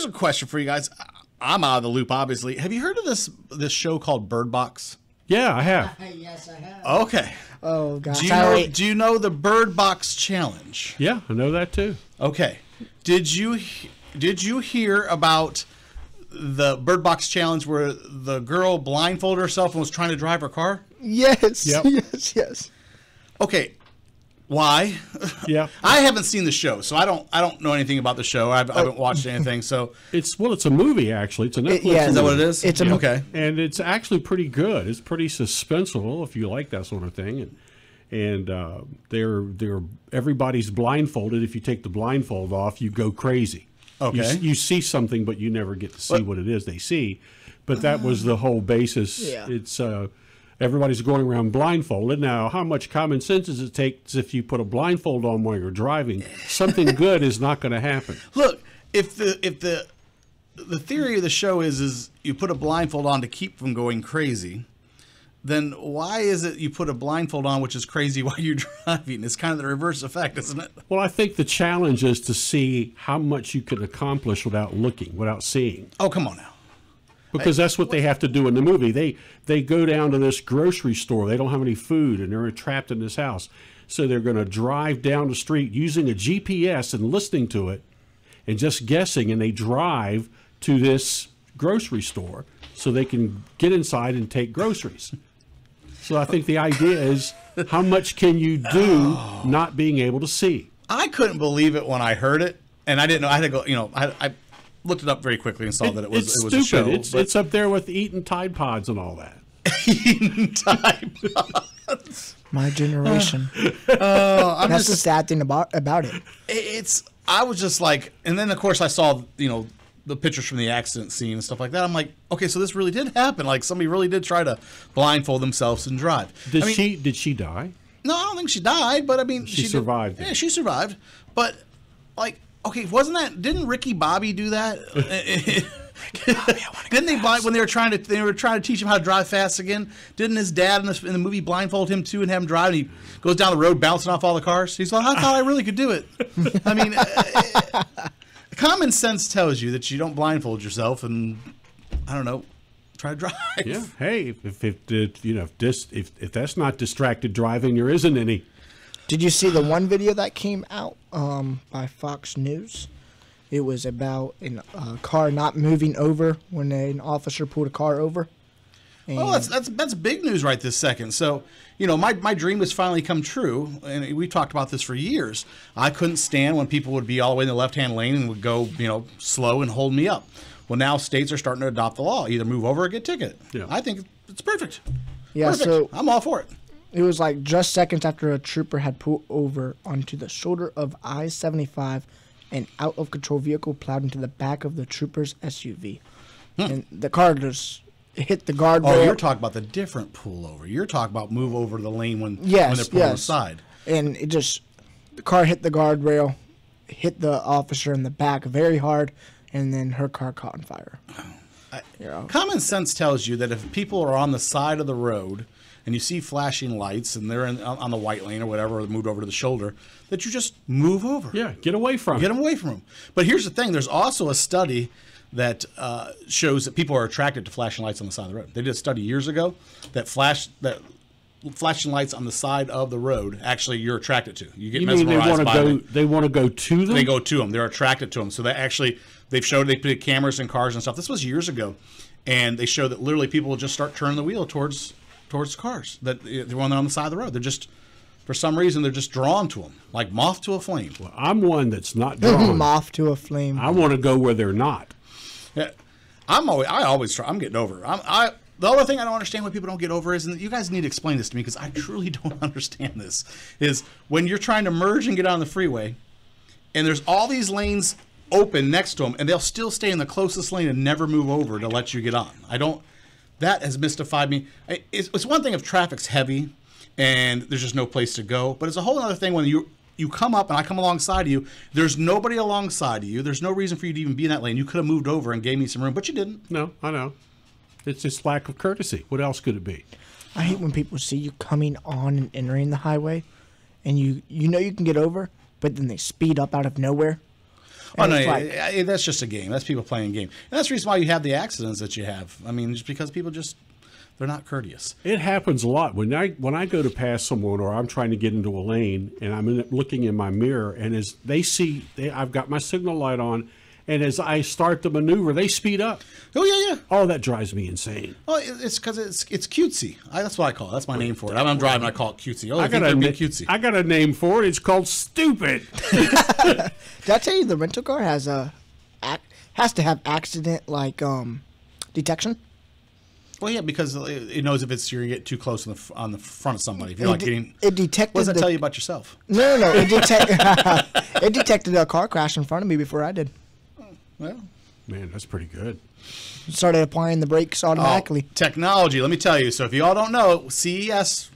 here's a question for you guys. I'm out of the loop, obviously. Have you heard of this show called Bird Box? Yeah, I have. Yes, I have. Okay. Oh, gosh. Do you know the Bird Box Challenge? Yeah, I know that too. Okay. Did you hear about the Bird Box Challenge where the girl blindfolded herself and was trying to drive her car? Yes. Yep. Yes. Okay. Why? Yeah. I haven't seen the show, so I don't know anything about the show. I haven't watched anything. So It's a movie actually. It's a Netflix. yeah, is that what it is? It's a okay. And it's actually pretty good. It's pretty suspenseful if you like that sort of thing. And they're everybody's blindfolded. If you take the blindfold off, you go crazy. Okay. You see something, but you never get to see what it is they see. But that was the whole basis. Yeah. It's everybody's going around blindfolded. Now, how much common sense does it take if you put a blindfold on while you're driving? Something good is not going to happen. Look, if the theory of the show is you put a blindfold on to keep from going crazy, then why is it you put a blindfold on which is crazy while you're driving? It's kind of the reverse effect, isn't it? Well, I think the challenge is to see how much you can accomplish without looking, without seeing. Oh, come on now. Because that's what they have to do in the movie. They go down to this grocery store. They don't have any food, and they're trapped in this house. So they're going to drive down the street using a GPS and listening to it and just guessing, and they drive to this grocery store so they can get inside and take groceries. So I think the idea is how much can you do not being able to see? I couldn't believe it when I heard it, and I didn't know. I had to go. I looked it up very quickly and saw that it was stupid. a show. It's up there with eating Tide Pods and all that. Eating Tide Pods. My generation. I'm That's the just. sad thing about it. It's. I was just like, and then of course I saw the pictures from the accident scene and stuff like that. I'm like, okay, so this really did happen. Like somebody really did try to blindfold themselves and drive. Did she die? No, I don't think she died, but I mean, She survived. Yeah, she survived. But like, okay, didn't Ricky Bobby do that? Didn't they when they were trying to teach him how to drive fast again? Didn't his dad in the movie blindfold him too and have him drive? And he goes down the road bouncing off all the cars. He's like, I thought I really could do it. I mean, common sense tells you that you don't blindfold yourself, and I don't know, try to drive. Yeah. Hey, if that's not distracted driving, there isn't any. Did you see the one video that came out by Fox News? It was about a car not moving over when an officer pulled a car over. Oh, that's big news right this second. So, my dream has finally come true, and we talked about this for years. I couldn't stand when people would be all the way in the left-hand lane and would go, slow and hold me up. Well, now states are starting to adopt the law: either move over or get ticketed. Yeah. I think it's perfect. Yeah, Perfect. so I'm all for it. it was like just seconds after a trooper had pulled over onto the shoulder of I-75. An out-of-control vehicle plowed into the back of the trooper's SUV. And the car just hit the guardrail. Oh, you're talking about the different pullover. You're talking about move over to the lane when they're pulling on the side. And the car hit the guardrail, hit the officer in the back very hard, and then her car caught on fire. Common sense tells you that if people are on the side of the road and you see flashing lights and they're on the white lane or whatever, or moved over to the shoulder, that you just move over. Yeah, get away from it. Get them away from them. But here's the thing. There's also a study that shows that people are attracted to flashing lights on the side of the road. They did a study years ago that flashing lights on the side of the road, actually you're attracted to. You get mesmerized by them. They want to go to them? They go to them. They're attracted to them. So they put cameras in cars and stuff. This was years ago. And they show that literally people will just start turning the wheel towards cars that when they're on the side of the road. They're just, for some reason, they're just drawn to them, like moth to a flame. Well, I'm one that's not drawn. Moth to a flame. I want to go where they're not. Yeah, I always try. I'm getting over. The other thing I don't understand why people don't get over is, and you guys need to explain this to me because I truly don't understand this, is when you're trying to merge and get on the freeway, and there's all these lanes open next to them, and they'll still stay in the closest lane and never move over to let you get on. That has mystified me. It's one thing if traffic's heavy and there's just no place to go, but it's a whole other thing when you come up and I come alongside of you, there's nobody alongside of you. There's no reason for you to even be in that lane. You could have moved over and gave me some room, but you didn't. No, I know. It's just lack of courtesy. What else could it be? I hate when people see you coming on and entering the highway, and you know you can get over, but then they speed up out of nowhere. Oh And no, it's like, that's just a game. That's people playing a game, and that's the reason why you have the accidents that you have. I mean, just because people they're not courteous. It happens a lot when I go to pass someone or I'm trying to get into a lane and I'm looking in my mirror and as I've got my signal light on, and as I start the maneuver, they speed up. Oh yeah, yeah. Oh, that drives me insane. Oh, it's because it's cutesy. That's what I call it. That's my name for it. I'm driving. I call it cutesy. Oh, I got cutesy. I got a name for it. It's called stupid. did I tell you the rental car has to have accident detection? Well, yeah, because it knows if you're gonna get too close on the front of somebody. If you're like getting, it detected. what does that tell you about yourself? No. It it detected a car crash in front of me before I did. Well, Man, that's pretty good. It started applying the brakes automatically. Technology. Let me tell you. So if you all don't know, CES.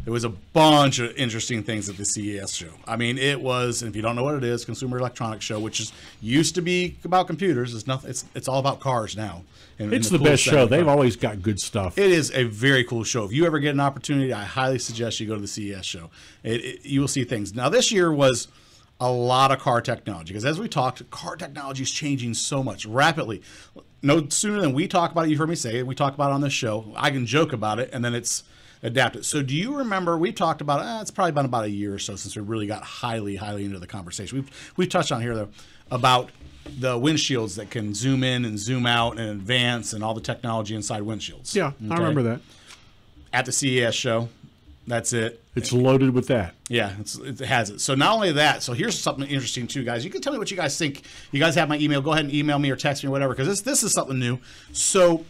There was a bunch of interesting things at the CES show. I mean, it was, and if you don't know what it is, Consumer Electronics Show, which used to be about computers. It's nothing. It's all about cars now. And It's the the cool best stuff show. about They've cars. always got good stuff. It is a very cool show. If you ever get an opportunity, I highly suggest you go to the CES show. You will see things. Now, this year was a lot of car technology because, as we talked, car technology is changing so much rapidly. No sooner than we talk about it, you've heard me say it, we talk about it on this show, I can joke about it, and then it's adapted. So do you remember, we talked about, it's probably been about a year or so since we really got highly into the conversation. We've touched on here, though, about the windshields that can zoom in and zoom out and advance and all the technology inside windshields. Yeah, I remember that. At the CES show, that's it. It's loaded with that. Yeah, it has it. So not only that, so here's something interesting too, guys. You can tell me what you guys think. You guys have my email. Go ahead and email me or text me or whatever, because this is something new. So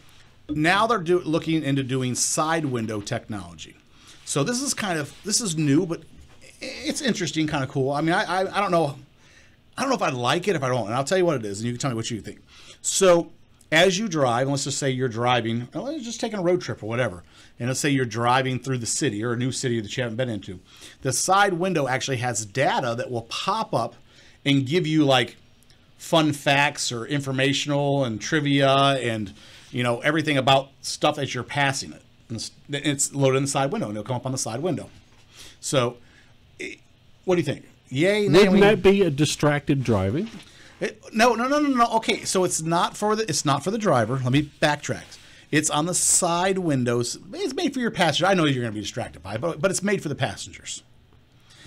now they're looking into doing side window technology. So this is new, but it's interesting, kind of cool. I mean, I don't know. I don't know if I like it, if I don't. And I'll tell you what it is, and you can tell me what you think. So as you drive, let's just say you're driving, let's just taking a road trip or whatever. And let's say you're driving through the city or a new city that you haven't been into. The side window actually has data that will pop up and give you like fun facts or informational and trivia and, everything about stuff as you're passing it. And it's loaded in the side window and it'll come up on the side window. So what do you think? Yay, nay? Wouldn't that be a distracted driving? No. Okay, so it's not for the driver. Let me backtrack. It's on the side windows. It's made for your passenger. I know you're going to be distracted by it, but it's made for the passengers.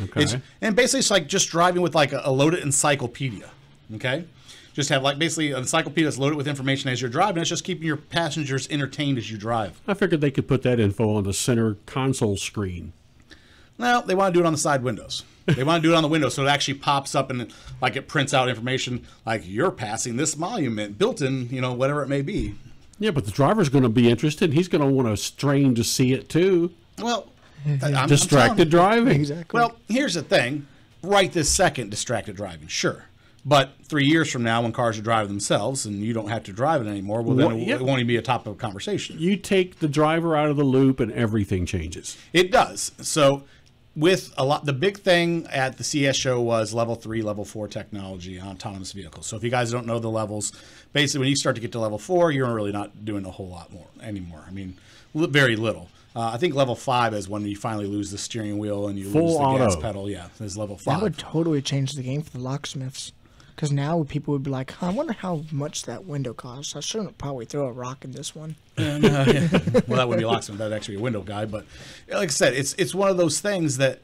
Okay. And basically, it's like just driving with like a loaded encyclopedia. Okay, just have like basically an encyclopedia that's loaded with information as you're driving. It's just keeping your passengers entertained as you drive. I figured they could put that info on the center console screen. No, they want to do it on the side windows. They want to do it on the window so it actually pops up and like it prints out information like you're passing this monument built in, whatever it may be. Yeah, but the driver's going to be interested. He's going to want to strain to see it too. Well, Distracted driving. Exactly. Well, here's the thing. Right this second, distracted driving, sure. But 3 years from now, when cars are driving themselves and you don't have to drive it anymore, well, then it won't even be a topic of conversation. You take the driver out of the loop and everything changes. It does. So with the big thing at the CES show was level 3, level 4 technology on autonomous vehicles. So if you guys don't know the levels, basically when you start to get to level 4, you're really not doing a whole lot more anymore. I mean, very little. I think level 5 is when you finally lose the steering wheel and you lose the gas pedal. Yeah, is level 5. That would totally change the game for the locksmiths. Because now people would be like, I wonder how much that window costs. I shouldn't probably throw a rock in this one. Well, that wouldn't be a locksmith. That'd actually be a window guy. But like I said, it's one of those things that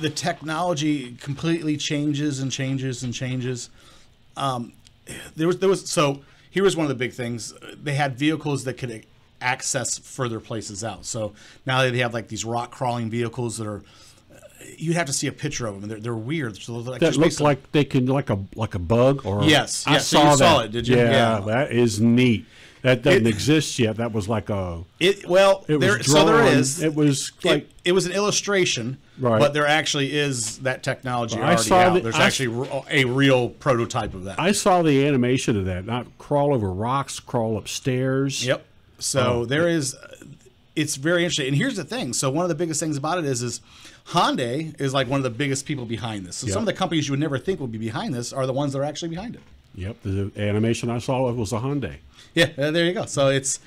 the technology completely changes and changes and changes. There was so here was one of the big things. They had vehicles that could access further places out. So now they have like these rock crawling vehicles that are. You'd have to see a picture of them. They're weird. So like that looks like they can like a bug or yes. I So saw you that. saw it, did you? Yeah, that is neat. That doesn't exist yet. That was like a. It was drawn. so there is. It was like it was an illustration, right. But there actually is that technology Well, already out. There's actually a real prototype of that. I saw the animation of that. Not crawl over rocks, crawl upstairs. Yep. So there is. It's very interesting. And here's the thing. So one of the biggest things about it is Hyundai is like one of the biggest people behind this. So some of the companies you would never think would be behind this are the ones that are actually behind it. Yep. The animation I saw was a Hyundai. Yeah, there you go. So it's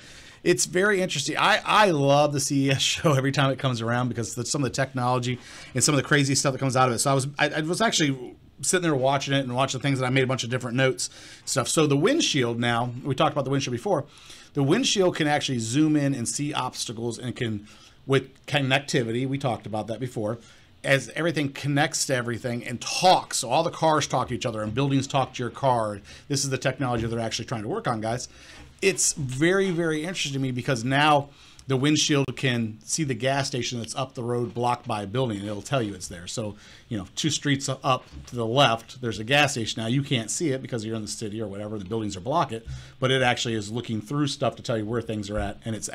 very interesting. I love the CES show every time it comes around because some of the technology and some of the crazy stuff that comes out of it. So I was actually sitting there watching it and watching things, and I made a bunch of different notes stuff. So the windshield now, we talked about the windshield before. The windshield can actually zoom in and see obstacles, and can, with connectivity, we talked about that before, as everything connects to everything and talks. So all the cars talk to each other and buildings talk to your car. This is the technology they're actually trying to work on, guys. It's very, very interesting to me because now the windshield can see the gas station that's up the road blocked by a building, and it'll tell you it's there. So, 2 streets up to the left, there's a gas station. Now, you can't see it because you're in the city or whatever. The buildings are block it, but it actually is looking through stuff to tell you where things are at, and it's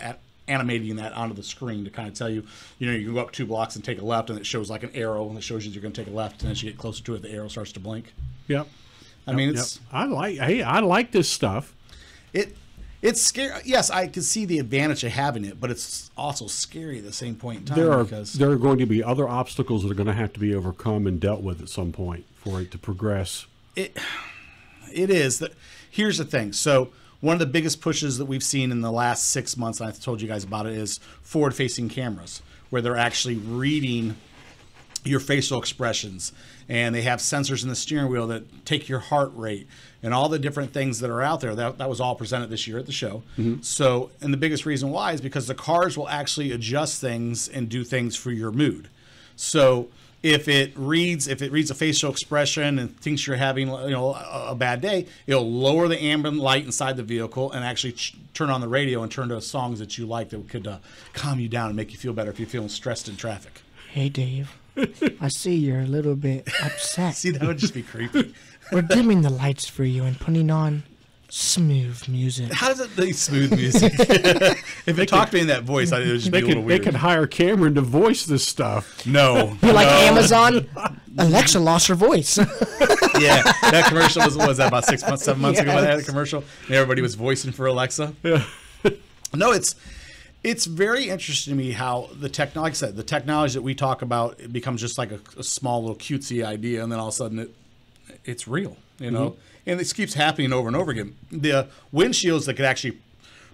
animating that onto the screen to kind of tell you, you can go up 2 blocks and take a left, and it shows like an arrow, and it shows you you're going to take a left, and as you get closer to it, the arrow starts to blink. Yep. I mean, it's... I like this stuff. It's scary. Yes, I can see the advantage of having it, but it's also scary at the same point in time. There are going to be other obstacles that are going to have to be overcome and dealt with at some point for it to progress. It is. Here's the thing. So one of the biggest pushes that we've seen in the last 6 months, and I've told you guys about it, is forward-facing cameras, where they're actually reading your facial expressions, and they have sensors in the steering wheel that take your heart rate and all the different things that are out there. That was all presented this year at the show. Mm-hmm. So, and the biggest reason why is because the cars will actually adjust things and do things for your mood. So if it reads a facial expression and thinks you're having a bad day, it'll lower the ambient light inside the vehicle and actually turn on the radio and turn to songs that you like that could calm you down and make you feel better if you're feeling stressed in traffic. Hey, Dave. I see you're a little bit upset. See, that would just be creepy. We're dimming the lights for you and putting on smooth music. How does it be smooth music? If it talked to me in that voice, it would just be a little weird. They could hire Cameron to voice this stuff. No. You're like Amazon. Alexa lost her voice. Yeah, that commercial was that about 6 months, 7 months ago? I had a commercial, and everybody was voicing for Alexa. Yeah. No, it's very interesting to me how like I said, the technology that we talk about, it becomes just like a small little cutesy idea, and then all of a sudden it's real, Mm-hmm. And this keeps happening over and over again. The windshields that could actually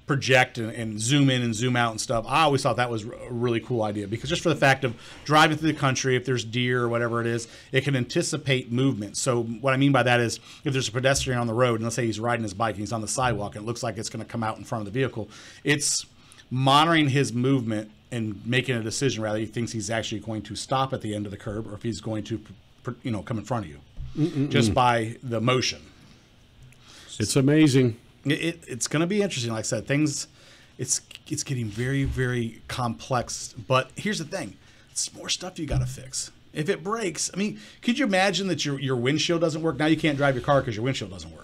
project and zoom in and zoom out and stuff, I always thought that was a really cool idea, because just for the fact of driving through the country, if there's deer or whatever it is, it can anticipate movement. So what I mean by that is, if there's a pedestrian on the road, and let's say he's riding his bike and he's on the sidewalk and it looks like it's going to come out in front of the vehicle, it's monitoring his movement and making a decision whether he thinks he's actually going to stop at the end of the curb or if he's going to come in front of you just by the motion. It's amazing. It's going to be interesting. Like I said, it's getting very, very complex. But here's the thing. It's more stuff you got to fix. If it breaks, I mean, could you imagine that your windshield doesn't work? Now you can't drive your car because your windshield doesn't work.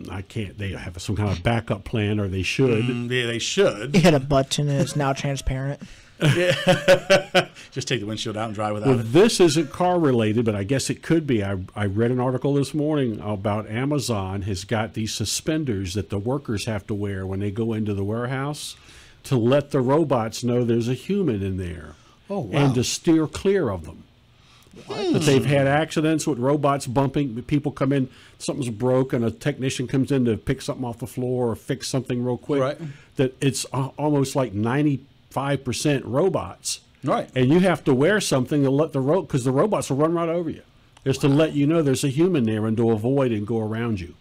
I can't. They have some kind of backup plan, or they should. Yeah, they should. You hit a button and it's now transparent. Yeah. Just take the windshield out and drive without it. This isn't car related, but I guess it could be. I read an article this morning about Amazon has got these suspenders that the workers have to wear when they go into the warehouse to let the robots know there's a human in there. Oh, wow. And to steer clear of them. That they've had accidents with robots bumping. People come in, something's broke, and a technician comes in to pick something off the floor or fix something real quick. Right. That it's almost like 95% robots. Right. And you have to wear something to let because the robots will run right over you. Just to let you know there's a human there and to avoid and go around you.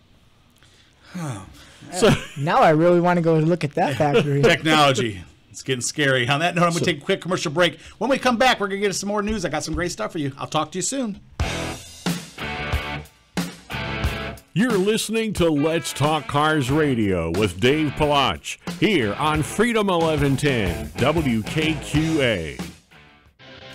So now I really want to go look at that factory. Technology. It's getting scary. On that note, I'm going to take a quick commercial break. When we come back, we're going to get us some more news. I got some great stuff for you. I'll talk to you soon. You're listening to Let's Talk Cars Radio with Dave Palach here on Freedom 1110 WKQA.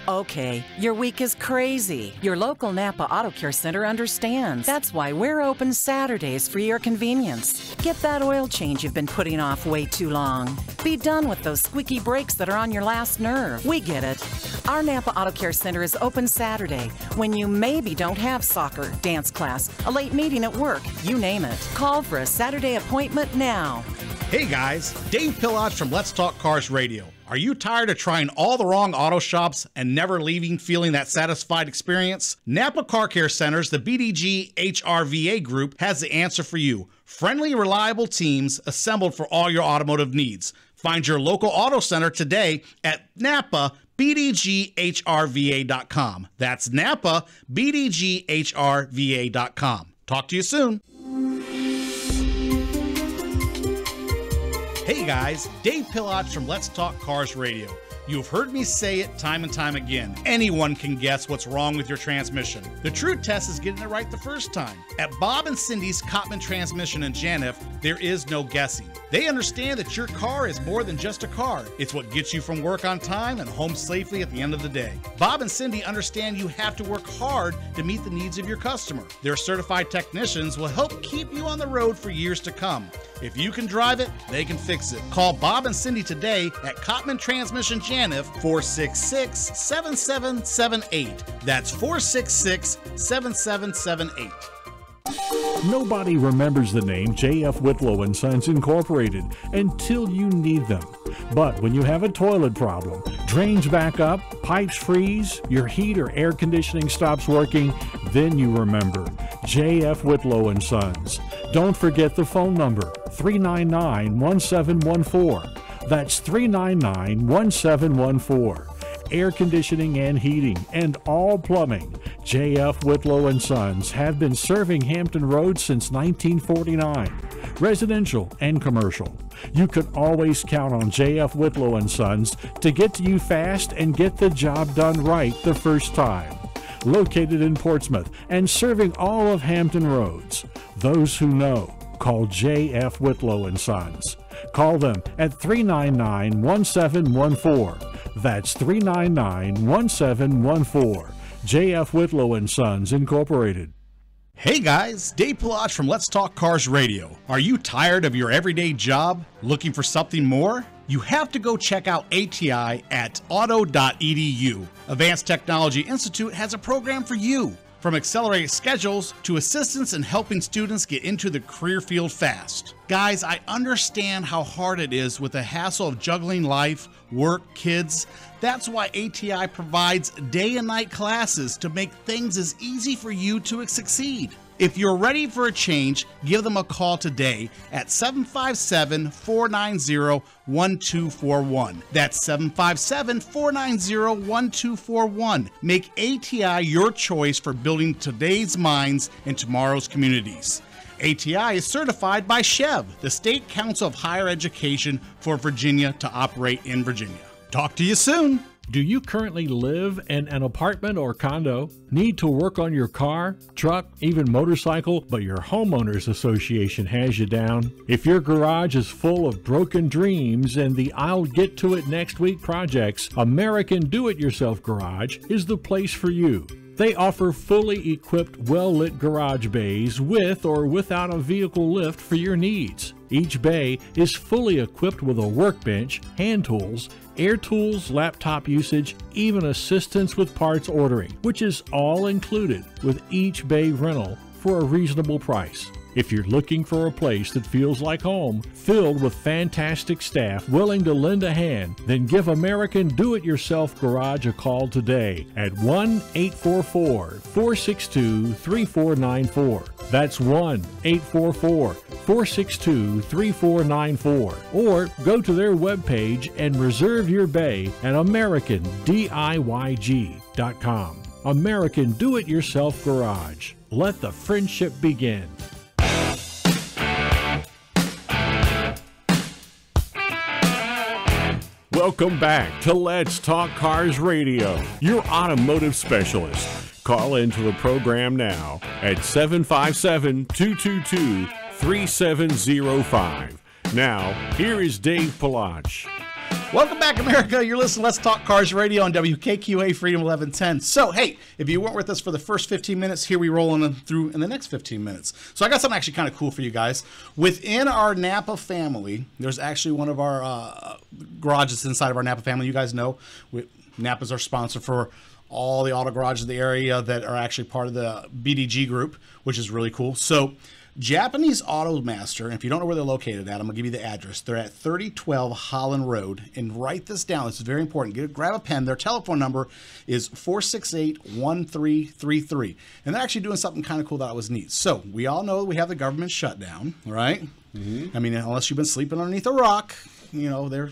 Okay, your week is crazy. Your local Napa Auto Care Center understands. That's why we're open Saturdays for your convenience. Get that oil change you've been putting off way too long. Be done with those squeaky brakes that are on your last nerve. We get it. Our Napa Auto Care Center is open Saturday when you maybe don't have soccer, dance class, a late meeting at work, you name it. Call for a Saturday appointment now. Hey guys, Dave Palach from Let's Talk Cars Radio. Are you tired of trying all the wrong auto shops and never leaving feeling that satisfied experience? Napa Car Care Centers, the BDG HRVA group, has the answer for you. Friendly, reliable teams assembled for all your automotive needs. Find your local auto center today at napabdg.com. bdghrva.com. That's Napa, bdghrva.com. Talk to you soon. Hey guys, Dave Pilach from Let's Talk Cars Radio. You've heard me say it time and time again. Anyone can guess what's wrong with your transmission. The true test is getting it right the first time. At Bob and Cindy's Cottman Transmission in Janif, there is no guessing. They understand that your car is more than just a car. It's what gets you from work on time and home safely at the end of the day. Bob and Cindy understand you have to work hard to meet the needs of your customer. Their certified technicians will help keep you on the road for years to come. If you can drive it, they can fix it. Call Bob and Cindy today at Cottman Transmission Janif, 466-7778. That's 466-7778. Nobody remembers the name J.F. Whitlow and Sons Incorporated until you need them. But when you have a toilet problem, drains back up, pipes freeze, your heat or air conditioning stops working, then you remember J.F. Whitlow and Sons. Don't forget the phone number, 399-1714. That's 399-1714. Air conditioning and heating, and all plumbing. J.F. Whitlow and Sons have been serving Hampton Roads since 1949, residential and commercial. You can always count on J.F. Whitlow and Sons to get to you fast and get the job done right the first time. Located in Portsmouth and serving all of Hampton Roads. Those who know, call J.F. Whitlow and Sons. Call them at 399-1714. That's 399-1714. J.F. Whitlow and Sons Incorporated. Hey guys, Dave Pilach from Let's Talk Cars Radio. Are you tired of your everyday job? Looking for something more? You have to go check out ATI at auto.edu. Advanced Technology Institute has a program for you. From accelerated schedules to assistance in helping students get into the career field fast. Guys, I understand how hard it is with the hassle of juggling life, work, kids. That's why ATI provides day and night classes to make things as easy for you to succeed. If you're ready for a change, give them a call today at 757-490-1241. That's 757-490-1241. Make ATI your choice for building today's minds and tomorrow's communities. ATI is certified by SCHEV, the State Council of Higher Education for Virginia, to operate in Virginia. Talk to you soon. Do you currently live in an apartment or condo? Need to work on your car, truck, even motorcycle, but your homeowners association has you down? If your garage is full of broken dreams and the I'll get to it next week projects, American Do-It-Yourself Garage is the place for you. They offer fully equipped, well-lit garage bays with or without a vehicle lift for your needs. Each bay is fully equipped with a workbench, hand tools, air tools, laptop usage, even assistance with parts ordering, which is all included with each bay rental for a reasonable price. If you're looking for a place that feels like home, filled with fantastic staff willing to lend a hand, then give American Do-It-Yourself Garage a call today at 1-844-462-3494. That's 1-844-462-3494. Or go to their webpage and reserve your bay at AmericanDIYG.com. American Do-It-Yourself Garage. Let the friendship begin. Welcome back to Let's Talk Cars Radio, your automotive specialist. Call into the program now at 757-222-3705. Now, here is Dave Pilach. Welcome back, America. You're listening to Let's Talk Cars Radio on WKQA Freedom 1110. So, hey, if you weren't with us for the first 15 minutes, here we roll through in the next 15 minutes. So I got something actually kind of cool for you guys. Within our Napa family, there's actually one of our garages inside of our Napa family. You guys know Napa's our sponsor for all the auto garages in the area that are actually part of the BDG group, which is really cool. So Japanese Auto Master, and if you don't know where they're located at, I'm going to give you the address. They're at 3012 Holland Road. And write this down. This is very important. Grab a pen. Their telephone number is 468-1333. And they're actually doing something kind of cool that was neat. So we all know we have the government shutdown, right? Mm-hmm. I mean, unless you've been sleeping underneath a rock, you know, they're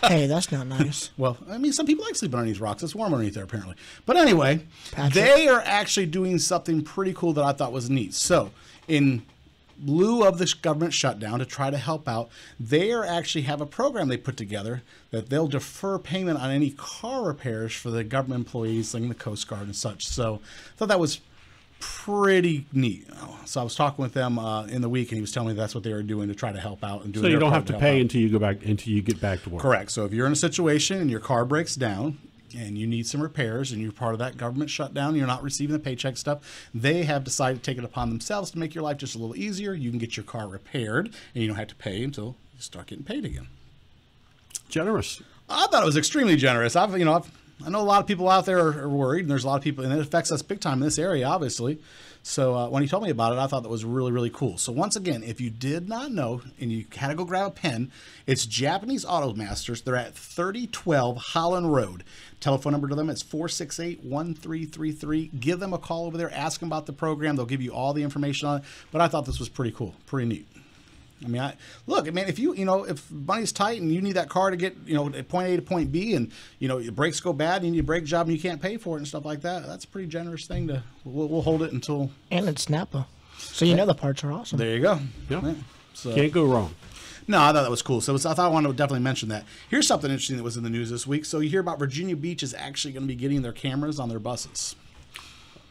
Hey, that's not nice. Well, I mean, some people like sleeping underneath rocks. It's warm underneath there, apparently. But anyway, Patrick. they are actually doing something pretty cool that I thought was neat. So, in lieu of this government shutdown, to try to help out, they are actually have a program they put together that they'll defer payment on any car repairs for the government employees, like the Coast Guard and such. So, I thought that was pretty neat. So I was talking with them in the week, and he was telling me that's what they were doing to try to help out and do. So you don't have to pay until you get back to work. Correct. So if you're in a situation and your car breaks down and you need some repairs and you're part of that government shutdown, you're not receiving the paycheck stuff, they have decided to take it upon themselves to make your life just a little easier. You can get your car repaired and you don't have to pay until you start getting paid again. Generous. I thought it was extremely generous. I know a lot of people out there are worried, and there's a lot of people, and it affects us big time in this area, obviously. So when he told me about it, I thought that was really, really cool. So once again, if you did not know and you had to go grab a pen, it's Japanese Auto Masters. They're at 3012 Holland Road. Telephone number to them is 468-1333. Give them a call over there. Ask them about the program. They'll give you all the information on it. But I thought this was pretty cool, pretty neat. I mean, if money's tight and you need that car to get, point A to point B, and, your brakes go bad and you need a brake job and you can't pay for it and stuff like that, that's a pretty generous thing we'll hold it until. And it's Napa. So the parts are awesome. There you go. Yeah. So, Can't go wrong. No, I thought that was cool. So I thought I wanted to definitely mention that. Here's something interesting that was in the news this week. So you hear about Virginia Beach is actually going to be getting their cameras on their buses.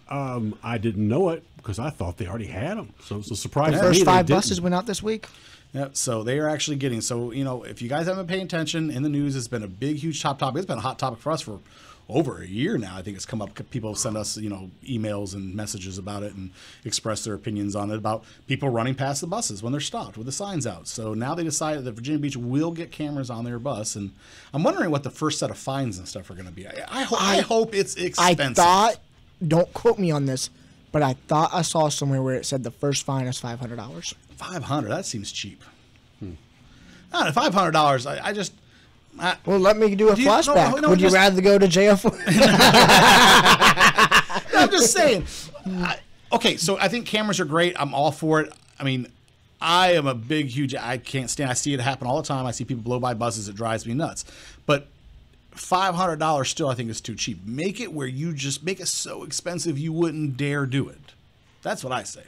I didn't know it because I thought they already had them. So it's a surprise. The to me first they 5 didn't. buses went out this week. Yep. So they are actually getting. So if you guys haven't been paying attention in the news, it's been a big, huge hot topic. It's been a hot topic for us for over a year now. I think it's come up. People send us emails and messages about it and express their opinions on it about people running past the buses when they're stopped with the signs out. So now they decided that Virginia Beach will get cameras on their bus, and I'm wondering what the first set of fines and stuff are going to be. I hope it's expensive. I thought, don't quote me on this, but I thought I saw somewhere where it said the first fine is $500. $500. That seems cheap. Not $500. I just. Well, let me do a flashback. No, Would you rather go to jail for? I'm just saying. Okay, so I think cameras are great. I'm all for it. I mean, I am a big, huge. I can't stand. I see it happen all the time. I see people blow by buses. It drives me nuts. But $500 still, I think, is too cheap. Make it where you just make it so expensive you wouldn't dare do it. That's what I say.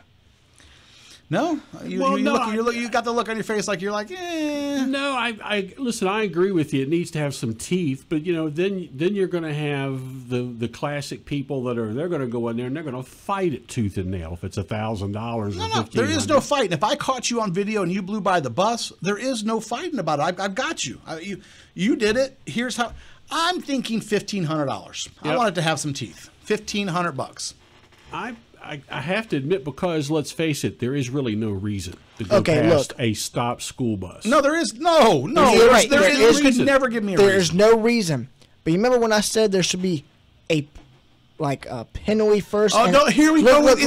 No, you got the look on your face like you're like, eh. No, I listen. I agree with you. It needs to have some teeth, but then you're going to have the classic people they're going to go in there and they're going to fight it tooth and nail if it's $1,000. No, there is no fighting. If I caught you on video and you blew by the bus, there is no fighting about it. I've got you. You did it. Here's how. I'm thinking $1,500. Yep. I want it to have some teeth. $1,500. I have to admit, because let's face it, there is really no reason to go past a stopped school bus. No, there is no. You're right. There is. You could never give me a reason. There's no reason. But you remember when I said there should be a penalty first? Oh no! Here we go. Look,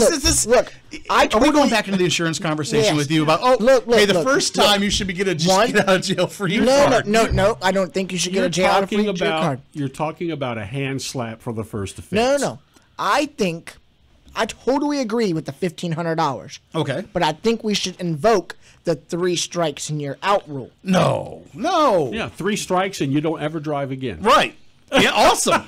are we going back into the insurance conversation with you about? The first time you should be get out of jail for your card. No. I don't think you should get a jail out of your card. You're talking about a hand slap for the first offense. No. I totally agree with the $1,500. Okay. But I think we should invoke the 3 strikes and you're out rule. No. Yeah, 3 strikes and you don't ever drive again. Right. Yeah, awesome.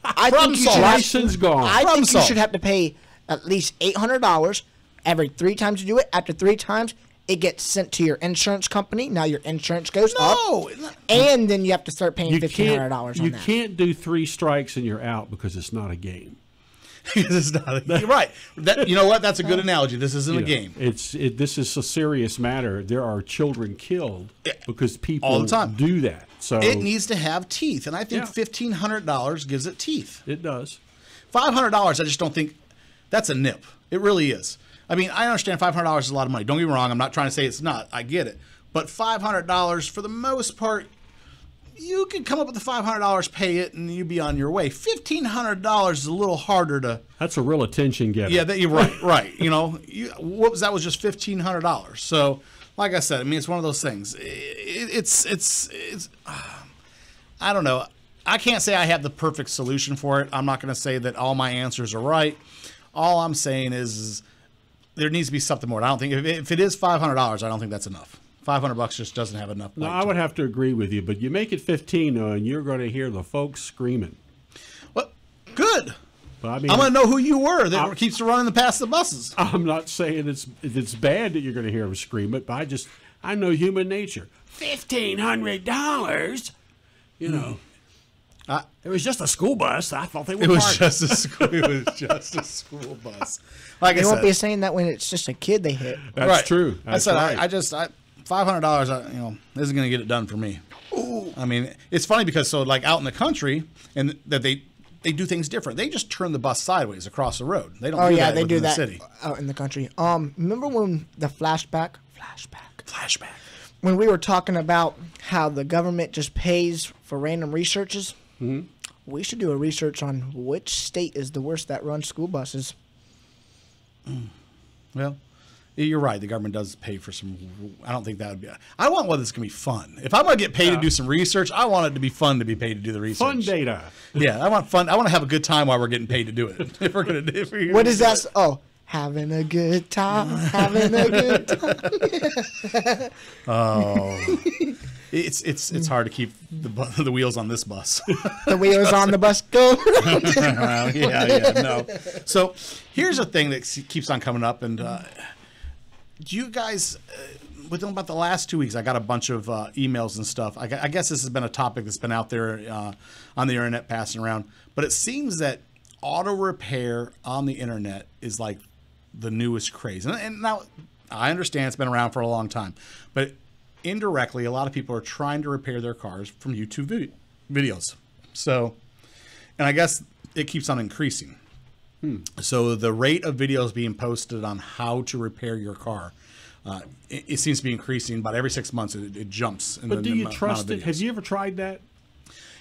I think you license gone. I think you should have to pay at least $800 every 3 times you do it. After 3 times, it gets sent to your insurance company. Now your insurance goes up. And then you have to start paying $1,500 on that. You can't do 3 strikes and you're out because it's not a game. It's not you're right. You know what? That's a good analogy. This isn't a game. This is a serious matter. There are children killed because people all the time do that. So it needs to have teeth, and I think $1,500 gives it teeth. It does. $500, I just don't think that's a nip. It really is. I mean, I understand $500 is a lot of money. Don't get me wrong. I'm not trying to say it's not. I get it. But $500, for the most part, you could come up with the $500, pay it, and you'd be on your way. $1,500 is a little harder to. That's a real attention getter. Yeah, you're right. Right. That was just $1,500. So, like I said, I mean, it's one of those things. It's. I don't know. I can't say I have the perfect solution for it. I'm not going to say that all my answers are right. All I'm saying is there needs to be something more. I don't think if it is $500, I don't think that's enough. $500 just doesn't have enough. No, bite I to would it. have to agree with you, but you make it 15, and you're going to hear the folks screaming. Well, good. But I mean, I'm going to know who you were that keeps running past the buses. I'm not saying it's bad that you're going to hear them scream it, but I know human nature. $1,500, you know. It was just a school bus. I thought they were. It was parked. just a school. It was just a school bus. Like They I won't said, be saying that when it's just a kid they hit. That's right. true. That's I said right. I $500. Isn't going to get it done for me. Ooh. I mean, it's funny because so like out in the country and that they do things different. They just turn the bus sideways across the road. They don't. Oh do yeah, that they do within that the city. out in the country. Remember when the flashback, Flashback. when we were talking about how the government just pays for random researches? Mm-hmm. We should do a research on which state is the worst that runs school buses. Well, you're right. The government does pay for some. I don't think that would be. I want one that's going to be fun. If I'm going to get paid to do some research, I want it to be fun to be paid to do the research. Fun data. Yeah, I want fun. I want to have a good time while we're getting paid to do it. If we're going to. What is that? Oh, having a good time. Having a good time. Oh, it's hard to keep the wheels on this bus. The wheels on the bus go. No. So here's a thing that keeps on coming up, and do you guys? Within about the last 2 weeks, I got a bunch of emails and stuff. I guess this has been a topic that's been out there on the internet passing around. But it seems that auto repair on the internet is like the newest craze. And now I understand it's been around for a long time, but indirectly, a lot of people are trying to repair their cars from YouTube videos. So, and I guess it keeps on increasing. So the rate of videos being posted on how to repair your car, it seems to be increasing. About every 6 months, it jumps. But do you trust it? Have you ever tried that?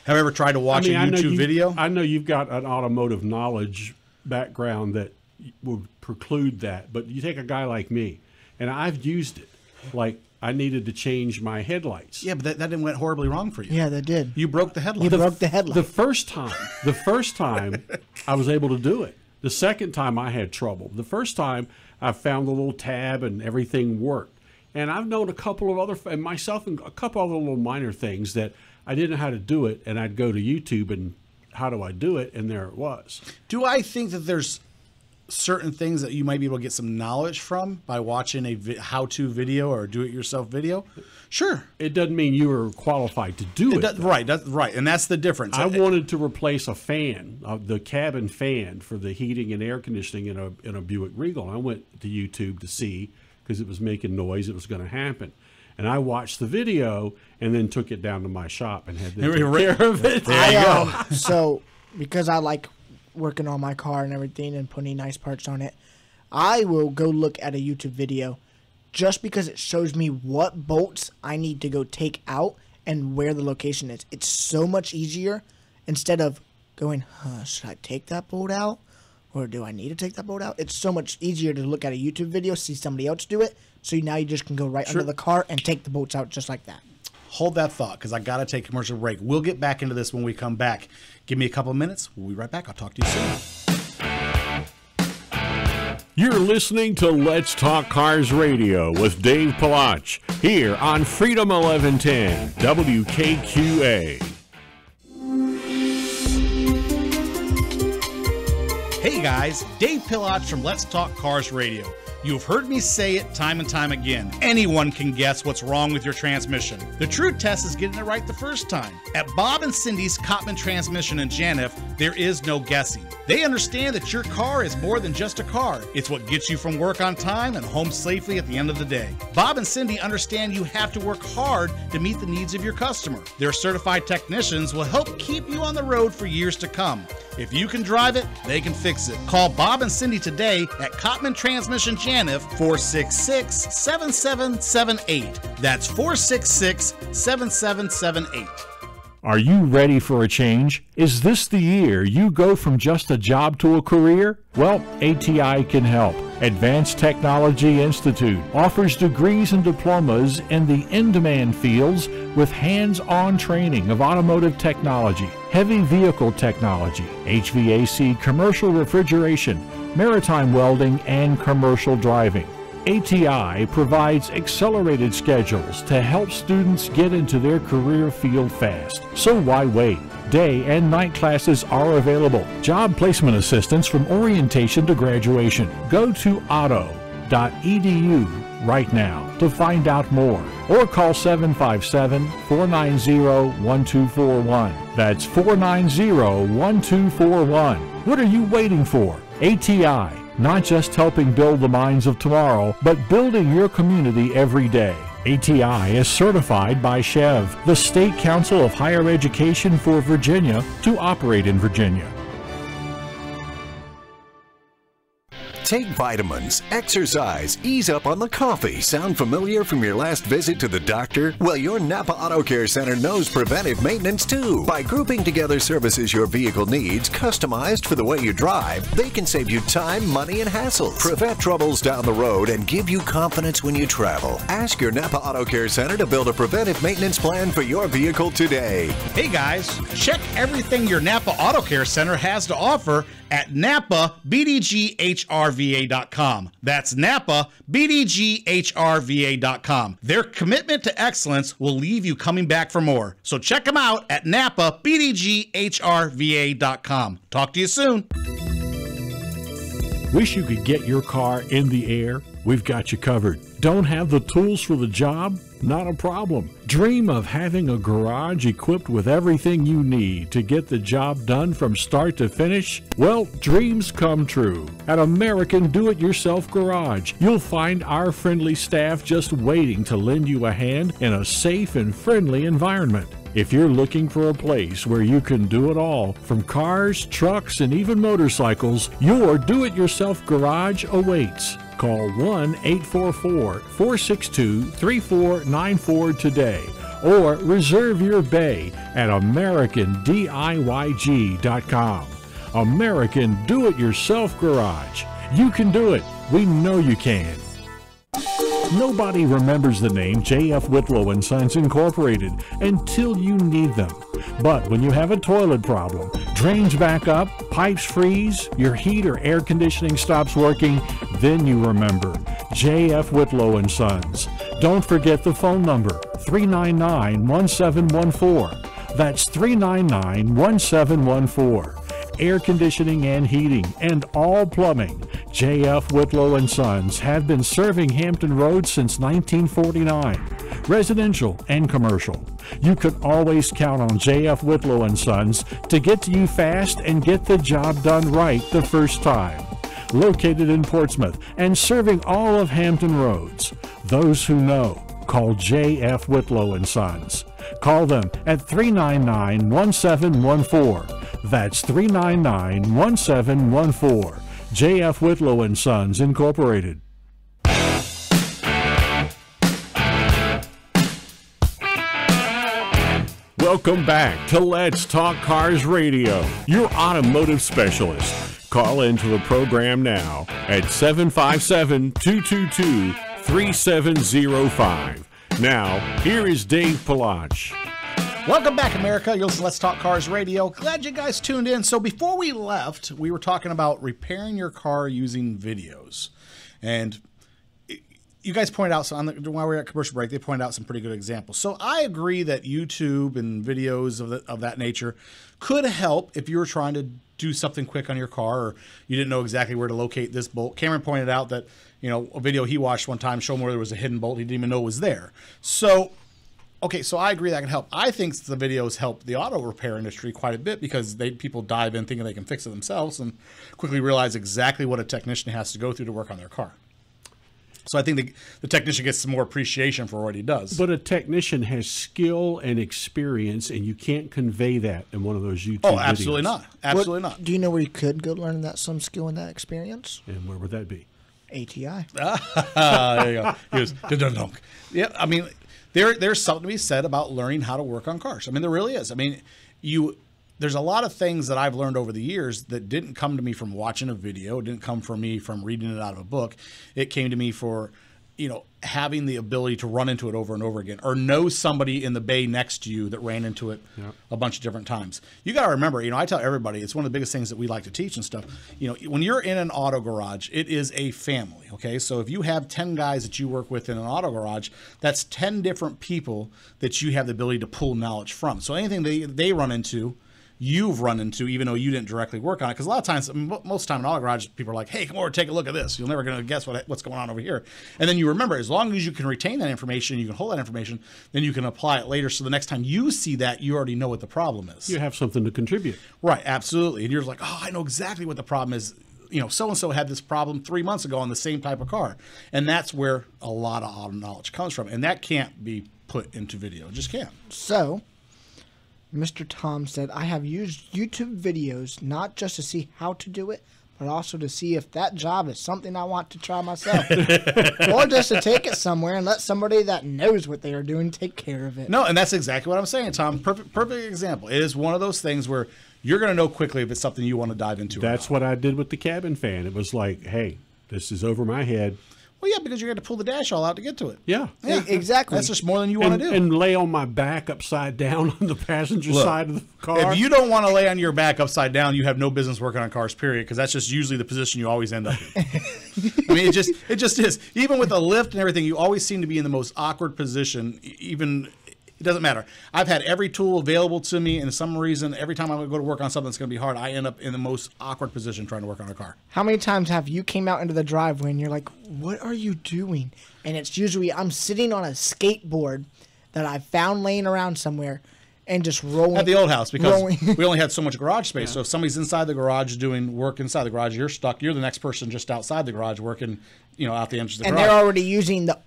Have you ever tried to watch a YouTube video? I know you've got an automotive knowledge background that would preclude that. But you take a guy like me, and I've used it. Like I needed to change my headlights. Yeah, but that didn't went horribly wrong for you. Yeah, that did. You broke the headlight. You broke the headlight. The first time I was able to do it. The second time I had trouble. The first time I found the little tab and everything worked. And I've known a couple of other, and myself and a couple other little minor things that I didn't know how to do it, and I'd go to YouTube and how do I do it, and there it was. Do I think that there's certain things that you might be able to get some knowledge from by watching a how-to video or do-it-yourself video? Sure. It doesn't mean you were qualified to do it. Right, that's right, and that's the difference. I wanted to replace a fan, the cabin fan for the heating and air conditioning in a Buick Regal. I went to YouTube to see because it was making noise. It was going to happen. And I watched the video and then took it down to my shop and had them take care of it. There you go. So, because I like working on my car and everything and putting nice parts on it, I will go look at a YouTube video just because it shows me what bolts I need to go take out and where the location is. It's so much easier instead of going, should I take that bolt out? Or do I need to take that bolt out? It's so much easier to look at a YouTube video, see somebody else do it, so now you just can go right under the car and take the bolts out just like that. Hold that thought, because I got to take a commercial break. We'll get back into this when we come back. Give me a couple of minutes. We'll be right back. I'll talk to you soon. You're listening to Let's Talk Cars Radio with Dave Palach here on Freedom 1110 WKQA. Hey guys, Dave Palach from Let's Talk Cars Radio. You've heard me say it time and time again. Anyone can guess what's wrong with your transmission. The true test is getting it right the first time. At Bob and Cindy's Cottman Transmission in Janif, there is no guessing. They understand that your car is more than just a car. It's what gets you from work on time and home safely at the end of the day. Bob and Cindy understand you have to work hard to meet the needs of your customer. Their certified technicians will help keep you on the road for years to come. If you can drive it, they can fix it. Call Bob and Cindy today at Cottman Transmission Janif, 466-7778. That's 466-7778. Are you ready for a change? Is this the year you go from just a job to a career? Well, ATI can help. Advanced Technology Institute offers degrees and diplomas in the in-demand fields with hands-on training of automotive technology, heavy vehicle technology, HVAC, commercial refrigeration, maritime welding, and commercial driving. ATI provides accelerated schedules to help students get into their career field fast. So why wait? Day and night classes are available. Job placement assistance from orientation to graduation. Go to otto.edu right now to find out more, or call 757-490-1241. That's 490-1241. What are you waiting for? ATI, not just helping build the minds of tomorrow, but building your community every day. ATI is certified by SCHEV, the State Council of Higher Education for Virginia, to operate in Virginia. Take vitamins, exercise, ease up on the coffee. Sound familiar from your last visit to the doctor? Well, your Napa Auto Care Center knows preventive maintenance too. By grouping together services your vehicle needs, customized for the way you drive, they can save you time, money, and hassles. Prevent troubles down the road and give you confidence when you travel. Ask your Napa Auto Care Center to build a preventive maintenance plan for your vehicle today. Hey guys, check everything your Napa Auto Care Center has to offer at NapaBDGHRVA.com. That's NapaBDGHRVA.com. Their commitment to excellence will leave you coming back for more. So check them out at NapaBDGHRVA.com. Talk to you soon. Wish you could get your car in the air? We've got you covered. Don't have the tools for the job? Not a problem. Dream of having a garage equipped with everything you need to get the job done from start to finish? Well, dreams come true. At American Do-It-Yourself Garage, you'll find our friendly staff just waiting to lend you a hand in a safe and friendly environment. If you're looking for a place where you can do it all, from cars, trucks, and even motorcycles, your Do-It-Yourself Garage awaits. Call 1-844-462-3494 today, or reserve your bay at AmericanDIYG.com. American Do-It-Yourself Garage. You can do it. We know you can. Nobody remembers the name J.F. Whitlow & Sons Incorporated until you need them. But when you have a toilet problem, drains back up, pipes freeze, your heat or air conditioning stops working, then you remember J.F. Whitlow & Sons. Don't forget the phone number, 399-1714. That's 399-1714. Air conditioning and heating, and all plumbing. J.F. Whitlow & Sons have been serving Hampton Roads since 1949, residential and commercial. You can always count on J.F. Whitlow & Sons to get to you fast and get the job done right the first time. Located in Portsmouth and serving all of Hampton Roads. Those who know, call J.F. Whitlow & Sons. Call them at 399-1714. That's 399-1714. J.F. Whitlow & Sons Incorporated. Welcome back to Let's Talk Cars Radio, your automotive specialist. Call into the program now at 757-222-3705. Now, here is Dave Palach. Welcome back, America. You're listening to Let's Talk Cars Radio. Glad you guys tuned in. So before we left, we were talking about repairing your car using videos. And you guys pointed out, while we were at commercial break, they pointed out some pretty good examples. So I agree that YouTube and videos of that nature could help if you were trying to do something quick on your car, or you didn't know exactly where to locate this bolt. Cameron pointed out that, a video he watched one time showed him where there was a hidden bolt he didn't even know was there. So I agree that can help. I think the videos help the auto repair industry quite a bit because people dive in thinking they can fix it themselves and quickly realize exactly what a technician has to go through to work on their car. So I think the technician gets some more appreciation for what he does. But a technician has skill and experience, and you can't convey that in one of those YouTube videos. Oh, absolutely not. Absolutely not. Do you know where you could go learn some skill and that experience? And where would that be? ATI. There you go. He goes, dun-dun-dunk. Yeah, I mean, there's something to be said about learning how to work on cars. I mean, there really is. I mean, there's a lot of things that I've learned over the years that didn't come to me from watching a video. It didn't come from me from reading it out of a book. It came to me having the ability to run into it over and over again, or know somebody in the bay next to you that ran into it a bunch of different times. You got to remember, I tell everybody, it's one of the biggest things that we like to teach and stuff. When you're in an auto garage, it is a family. Okay. So if you have 10 guys that you work with in an auto garage, that's 10 different people that you have the ability to pull knowledge from. So anything they run into, you've run into, even though you didn't directly work on it. Because a lot of times, most of the time in auto garage, people are like, hey, come over, take a look at this. You're never going to guess what's going on over here. And then you remember, as long as you can retain that information, you can hold that information, then you can apply it later. So the next time you see that, you already know what the problem is. You have something to contribute. Right, absolutely. And you're like, oh, I know exactly what the problem is. So-and-so had this problem 3 months ago on the same type of car. And that's where a lot of auto knowledge comes from. And that can't be put into video. It just can't. So, Mr. Tom said, I have used YouTube videos not just to see how to do it, but also to see if that job is something I want to try myself. Or just to take it somewhere and let somebody that knows what they are doing take care of it. No, and that's exactly what I'm saying, Tom. Perfect example. It is one of those things where you're going to know quickly if it's something you want to dive into. That's what I did with the cabin fan. It was like, hey, this is over my head. Well, yeah, because you're going to pull the dash all out to get to it. Yeah. Exactly. That's just more than you want to do. And lay on my back upside down on the passenger side of the car. If you don't want to lay on your back upside down, you have no business working on cars, period, because that's just usually the position you always end up in. I mean, it just is. Even with a lift and everything, you always seem to be in the most awkward position, even... It doesn't matter. I've had every tool available to me, and for some reason, every time I go to work on something that's going to be hard, I end up in the most awkward position trying to work on a car. How many times have you came out into the driveway and you're like, what are you doing? And it's usually I'm sitting on a skateboard that I found laying around somewhere and just rolling. At the old house, because we only had so much garage space. Yeah. So if somebody's inside the garage doing work inside the garage, you're stuck. You're the next person just outside the garage working, out the entrance of the garage. And they're already using the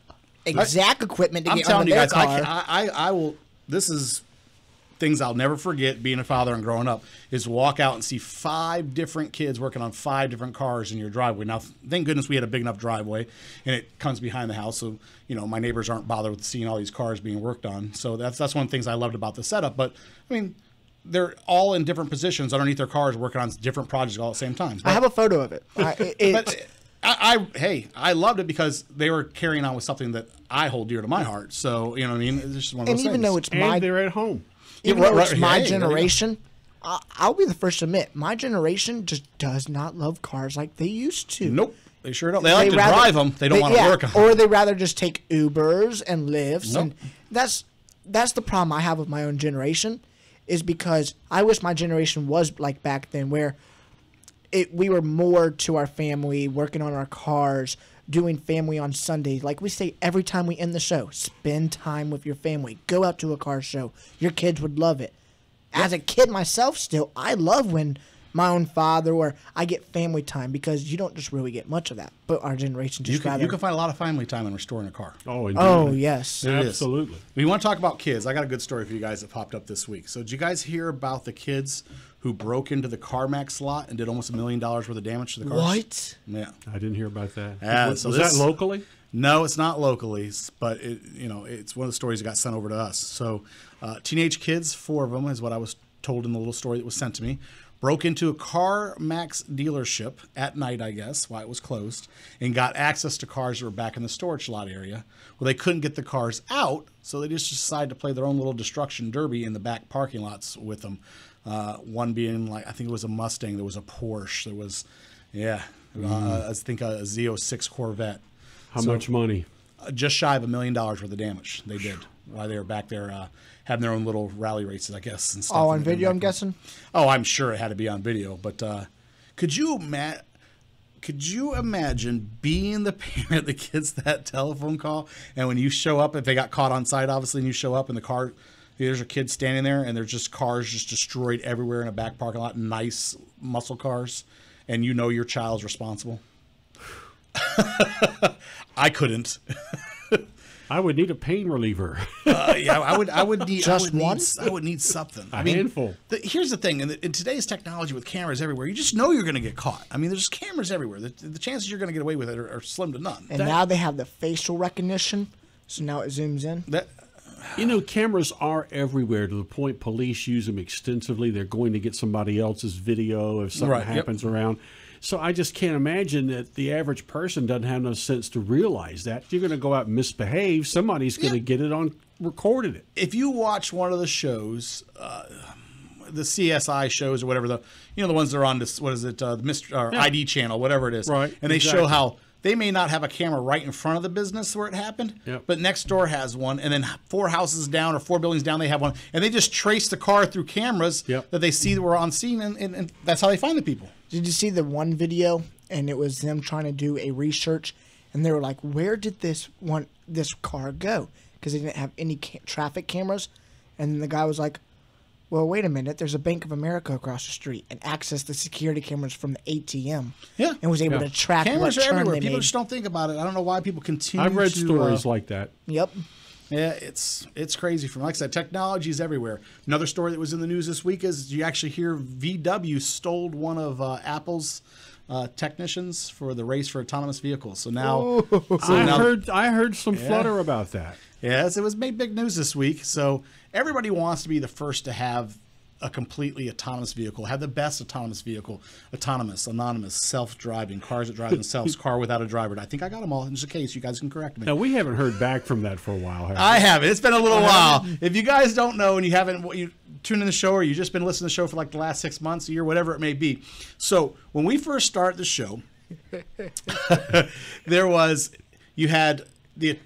exact equipment to get on their car. I will. This is things I'll never forget being a father and growing up, is walk out and see 5 different kids working on 5 different cars in your driveway. Now, thank goodness we had a big enough driveway, and it comes behind the house, so my neighbors aren't bothered with seeing all these cars being worked on. So that's one of the things I loved about the setup. But I mean, they're all in different positions underneath their cars, working on different projects all at the same time. I have a photo of it. I loved it because they were carrying on with something that I hold dear to my heart. So, you know what I mean? It's just one of those things. Even though it's they're at home. Even though it's my generation, I'll be the first to admit, my generation just does not love cars like they used to. Nope. They sure don't. They like to drive them. They don't want to work on them. Or they rather just take Ubers and Lyfts. Nope. And that's the problem I have with my own generation, is because I wish my generation was like back then, where we were more to our family, working on our cars, doing family on Sundays. Like we say every time we end the show, spend time with your family. Go out to a car show. Your kids would love it. As a kid myself still, I love when my own father or I get family time, because you don't just really get much of that. But our generation just you can find a lot of family time in restoring a car. Oh, indeed. Oh, yes. Absolutely. We want to talk about kids. I got a good story for you guys that popped up this week. So did you guys hear about the kids who broke into the CarMax lot and did almost $1 million worth of damage to the cars? What? Yeah. I didn't hear about that. Was that locally? No, it's not locally, but it's one of the stories that got sent over to us. So teenage kids, 4 of them is what I was told in the little story that was sent to me, broke into a CarMax dealership at night, I guess, while it was closed, and got access to cars that were back in the storage lot area. Well, they couldn't get the cars out, so they just decided to play their own little destruction derby in the back parking lots with them. One being I think it was a Mustang, there was a Porsche, there was, I think a Z06 Corvette. How much money? Just shy of $1 million worth of damage they did while they were back there having their own little rally races, I guess. And stuff. Oh, on video, I'm guessing? Oh, I'm sure it had to be on video. But could you imagine being the parent that gets that telephone call, and when you show up, if they got caught on site, obviously, and you show up in the car, there's a kid standing there, and there's just cars just destroyed everywhere in a back parking lot, nice muscle cars, and your child's responsible? I couldn't. I would need a pain reliever. I would need just one. I would need something. A handful. Here's the thing: in today's technology with cameras everywhere, you just know you're going to get caught. I mean, there's cameras everywhere. The chances you're going to get away with it are slim to none. And now they have the facial recognition, so now it zooms in. Cameras are everywhere to the point police use them extensively. They're going to get somebody else's video if something happens around. So I just can't imagine that the average person doesn't have no sense to realize that. If you're going to go out and misbehave, somebody's going to get it on recorded it. If you watch one of the shows, the CSI shows or whatever, the ones that are on this, what is it, the ID channel, whatever it is, Right, and they exactly. show how they may not have a camera right in front of the business where it happened, but next door has one, and then 4 houses down or 4 buildings down they have one, and they just trace the car through cameras that they see that were on scene, and that's how they find the people. Did you see the one video? And it was them trying to do a research, and they were like, "Where did this car go?" Because they didn't have any traffic cameras. And then the guy was like, "Well, wait a minute. There's a Bank of America across the street," and accessed the security cameras from the ATM. Yeah, and was able to track cameras what are turn everywhere. they People made. just don't think about it. I don't know why people continue. I've read to, stories like that. Yep. Yeah, it's crazy. From like I said, technology is everywhere. Another story that was in the news this week is you actually hear VW stole one of Apple's technicians for the race for autonomous vehicles. So now, I heard some flutter about that. Yes, it was made big news this week. So everybody wants to be the first to have a completely autonomous vehicle, have the best autonomous vehicle, autonomous, anonymous, self-driving, cars that drive themselves, car without a driver. And I think I got them all, in just in case you guys can correct me. Now, we haven't heard back from that for a while, have we? I haven't. It's been a little while. If you guys don't know and you haven't you tuned in the show or you just been listening to the show for like the last 6 months, a year, whatever it may be. So when we first started the show, you had the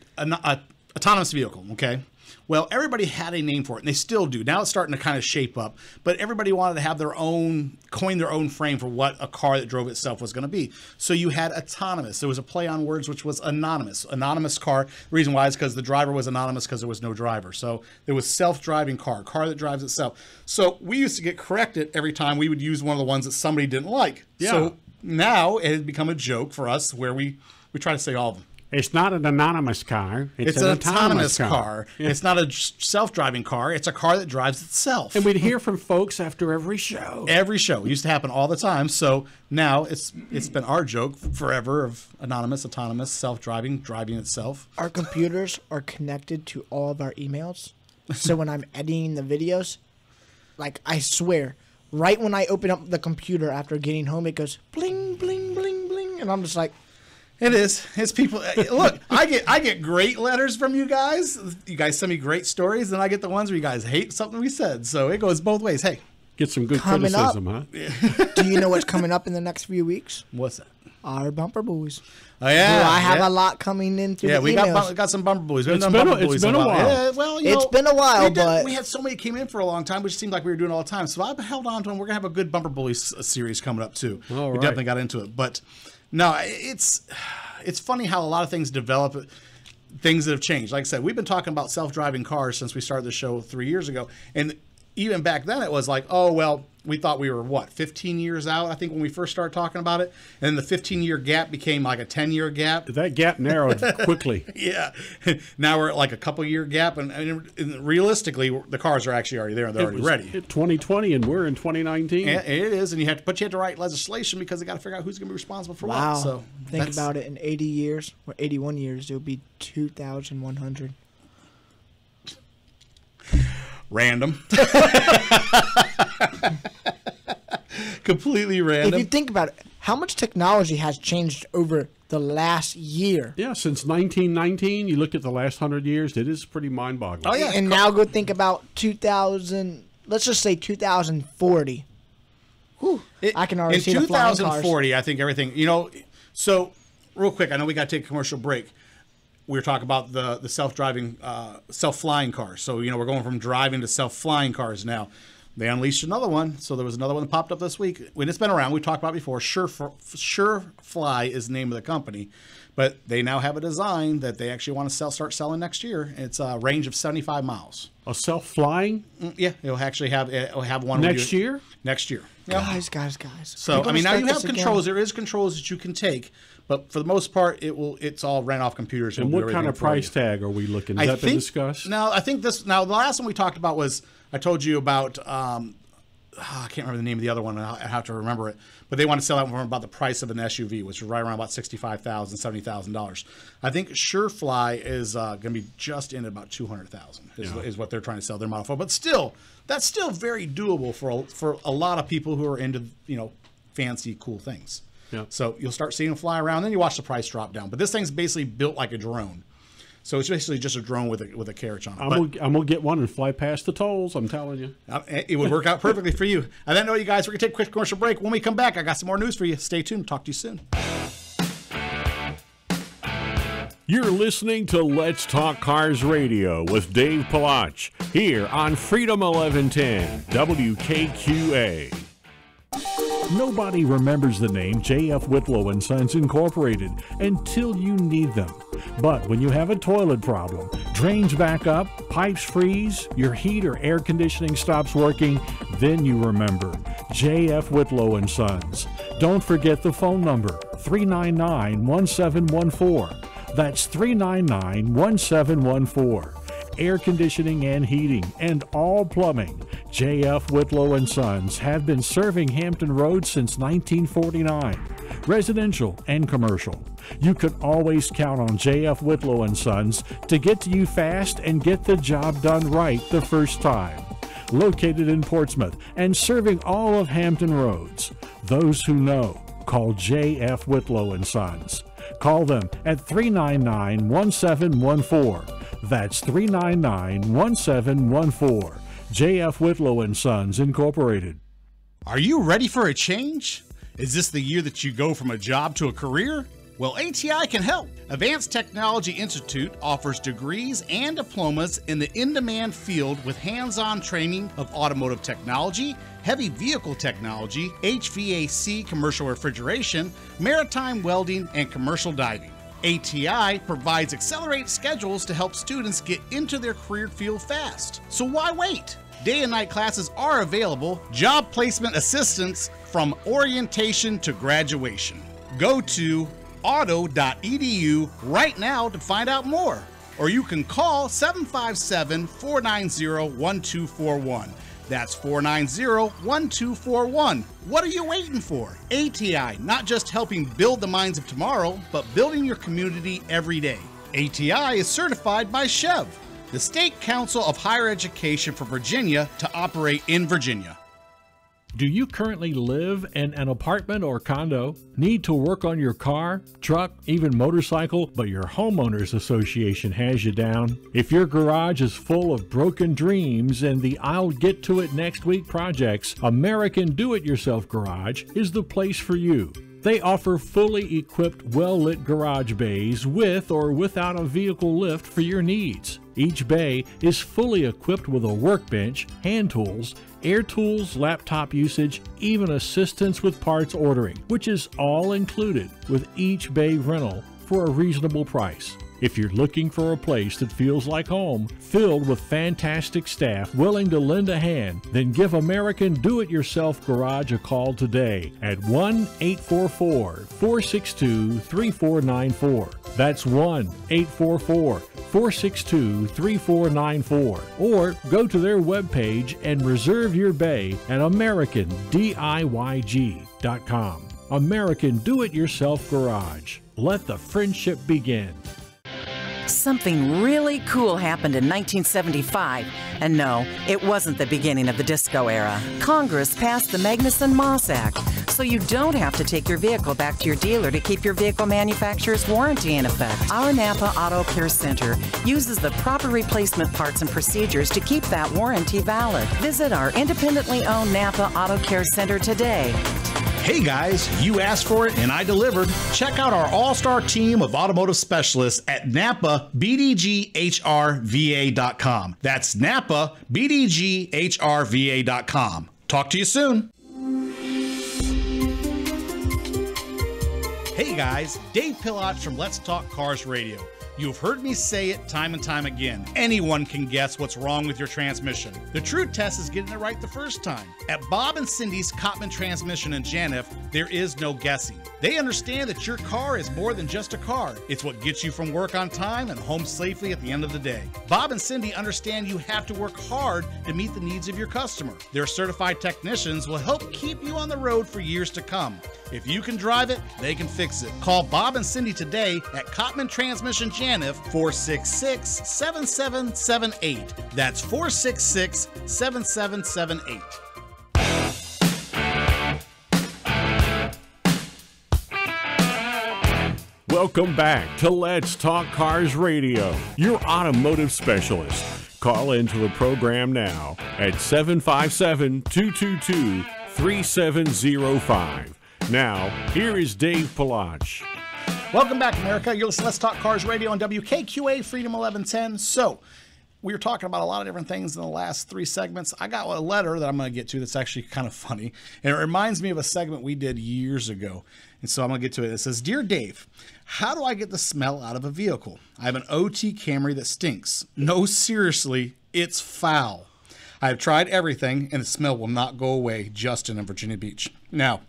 autonomous vehicle, okay? Well, everybody had a name for it, and they still do. Now it's starting to kind of shape up, but everybody wanted to have coin their own frame for what a car that drove itself was going to be. So you had autonomous. There was a play on words, which was anonymous. Anonymous car. The reason why is because the driver was anonymous because there was no driver. So there was self-driving car that drives itself. So we used to get corrected every time we would use one of the ones that somebody didn't like. Yeah. So now it has become a joke for us where we try to say all of them. It's not an anonymous car. It's an autonomous car. Yeah. It's not a self-driving car. It's a car that drives itself. And we'd hear from folks after every show. Every show. It used to happen all the time. So now it's been our joke forever of anonymous, autonomous, self-driving, driving itself. Our computers are connected to all of our emails. So when I'm editing the videos, like I swear, right when I open up the computer after getting home, it goes bling, bling, bling, bling. And I'm just like, it is. It's people. Look, I get great letters from you guys. You guys send me great stories, and I get the ones where you guys hate something we said. So it goes both ways. Hey, get some good coming criticism, up, huh? Do you know what's coming up in the next few weeks? What's that? Our bumper boys. Oh yeah, I have a lot coming in through the we emails. got some bumper boys. It's been a while. Yeah, well, It's been a while, but we had so many came in for a long time, which seemed like we were doing all the time. So I've held on to them. We're gonna have a good bumper bullies series coming up too. All we right. definitely got into it, but no, it's funny how a lot of things develop. Things that have changed. Like I said, we've been talking about self-driving cars since we started the show 3 years ago, and even back then it was like, oh well, we thought we were 15 years out, I think, when we first started talking about it, and then the 15-year gap became like a 10-year gap. That gap narrowed quickly. Yeah. Now we're at like a couple-year gap, and realistically, the cars are actually already there. They're already ready. 2020, and we're in 2019. And it is, and you have to write legislation because they got to figure out who's going to be responsible for wow. what. So think about it. In 80 years or 81 years, it will be 2,100. Random. Completely random. If you think about it, how much technology has changed over the last year? Yeah, since 1919, you look at the last 100 years, it is pretty mind-boggling. Oh yeah, And now go think about 2000. Let's just say 2040. Whew, I can already see the flying cars. In 2040, I think everything. So real quick, I know we got to take a commercial break. We were talking about the self-driving, self-flying cars. So, we're going from driving to self-flying cars now. They unleashed another one. So there was another one that popped up this week. When it's been around, we talked about it before. SureFly is the name of the company. But they now have a design that they actually want to start selling next year. It's a range of 75 miles. A self-flying? Yeah, it'll have one. Next year? Next year. Yep. Guys. So, now you have controls. There is controls that you can take. But for the most part, it's all ran off computers. And what kind of price tag are we looking? Has that been discussed? No, I think the last one we talked about was, I told you about, I can't remember the name of the other one. I have to remember it. But they want to sell that one for about the price of an SUV, which is right around about $65,000, $70,000. I think SureFly is going to be just in at about $200,000 is what they're trying to sell their model for. But still, that's still very doable for a lot of people who are into, fancy, cool things. Yeah. So you'll start seeing them fly around. Then you watch the price drop down. But this thing's basically built like a drone. So it's basically just a drone with a carriage on it. I'm gonna get one and fly past the tolls. I'm telling you. It would work out perfectly for you. I didn't know you guys. We're gonna take a quick commercial break. When we come back, I got some more news for you. Stay tuned. Talk to you soon. You're listening to Let's Talk Cars Radio with Dave Palach here on Freedom 1110 WKQA. Nobody remembers the name J.F. Whitlow and Sons Incorporated until you need them. But when you have a toilet problem, drains back up, pipes freeze, your heat or air conditioning stops working, then you remember J.F. Whitlow and Sons. Don't forget the phone number, 399-1714. That's 399-1714. Air conditioning and heating, and all plumbing. J.F. Whitlow and Sons have been serving Hampton Roads since 1949. Residential and commercial. You can always count on J.F. Whitlow and Sons to get to you fast and get the job done right the first time. Located in Portsmouth and serving all of Hampton Roads. Those who know, call J.F. Whitlow and Sons. Call them at 399-1714. That's 399-1714. J.F. Whitlow and Sons Incorporated. Are you ready for a change? Is this the year that you go from a job to a career? Well, ATI can help. Advanced Technology Institute offers degrees and diplomas in the in-demand field with hands-on training of automotive technology, heavy vehicle technology, HVAC commercial refrigeration, maritime welding, and commercial diving. ATI provides accelerated schedules to help students get into their career field fast. So why wait? Day and night classes are available, job placement assistance from orientation to graduation. Go to auto.edu right now to find out more, or you can call 757-490-1241. That's 490-1241. What are you waiting for? ATI, not just helping build the minds of tomorrow, but building your community every day. ATI is certified by Chev, the State Council of Higher Education for Virginia, to operate in Virginia. Do you currently live in an apartment or condo? Need to work on your car, truck, even motorcycle, but your homeowners association has you down? If your garage is full of broken dreams and the I'll get to it next week projects, American Do-It-Yourself Garage is the place for you. They offer fully equipped, well-lit garage bays with or without a vehicle lift for your needs. Each bay is fully equipped with a workbench, hand tools, air tools, laptop usage, even assistance with parts ordering, which is all included with each bay rental for a reasonable price. If you're looking for a place that feels like home, filled with fantastic staff willing to lend a hand, then give American Do-It-Yourself Garage a call today at 1-844-462-3494. That's 1-844-462-3494. Or go to their webpage and reserve your bay at AmericanDIYG.com. American Do-It-Yourself Garage. Let the friendship begin. Something really cool happened in 1975. And no, it wasn't the beginning of the disco era. Congress passed the Magnuson-Moss Act, so you don't have to take your vehicle back to your dealer to keep your vehicle manufacturer's warranty in effect. Our Napa Auto Care Center uses the proper replacement parts and procedures to keep that warranty valid. Visit our independently owned Napa Auto Care Center today. Hey guys, you asked for it and I delivered. Check out our all-star team of automotive specialists at NapaBDGHRVA.com. That's NapaBDGHRVA.com. Talk to you soon. Hey guys, Dave Pilach from Let's Talk Cars Radio. You've heard me say it time and time again. Anyone can guess what's wrong with your transmission. The true test is getting it right the first time. At Bob and Cindy's Cottman Transmission in Janif, there is no guessing. They understand that your car is more than just a car. It's what gets you from work on time and home safely at the end of the day. Bob and Cindy understand you have to work hard to meet the needs of your customer. Their certified technicians will help keep you on the road for years to come. If you can drive it, they can fix it. Call Bob and Cindy today at Cottman Transmission Janif, 466-7778. That's 466-7778. Welcome back to Let's Talk Cars Radio, your automotive specialist. Call into the program now at 757-222-3705. Now, here is Dave Palach. Welcome back, America. You're listening to Let's Talk Cars Radio on WKQA Freedom 1110. So, we were talking about a lot of different things in the last 3 segments. I got a letter that I'm going to get to that's actually kind of funny. And it reminds me of a segment we did years ago. And so I'm going to get to it. It says, Dear Dave, how do I get the smell out of a vehicle? I have an OT Camry that stinks. No, seriously, it's foul. I have tried everything, and the smell will not go away. Justin in Virginia Beach. Now,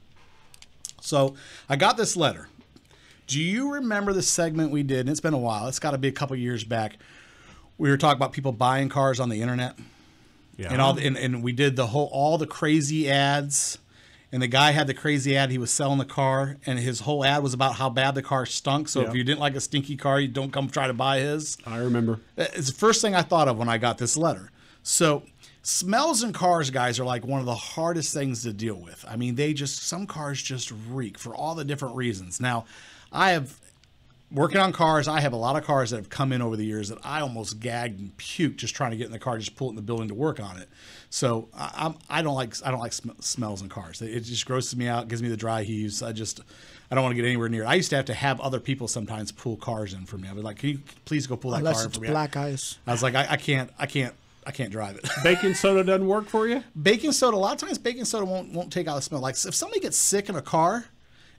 so I got this letter. Do you remember the segment we did? And it's been a while. It's got to be a couple years back. We were talking about people buying cars on the internet, and we did all the crazy ads, and the guy had the crazy ad. He was selling the car, and his whole ad was about how bad the car stunk. So if you didn't like a stinky car, you don't come try to buy his. I remember. It's the first thing I thought of when I got this letter. So smells in cars, guys, are like one of the hardest things to deal with. I mean, some cars just reek for all the different reasons. Now, working on cars, I have a lot of cars that have come in over the years that I almost gagged and puked just trying to get in the car, just pull it in the building to work on it. So I don't like smells in cars. It just grosses me out, gives me the dry heaves. I don't want to get anywhere near it. I used to have other people sometimes pull cars in for me. I'd be like, "Can you please go pull that car in for me?" Black ice. I was like, I can't drive it. Baking soda doesn't work for you? Baking soda, a lot of times baking soda won't take out the smell. Like if somebody gets sick in a car,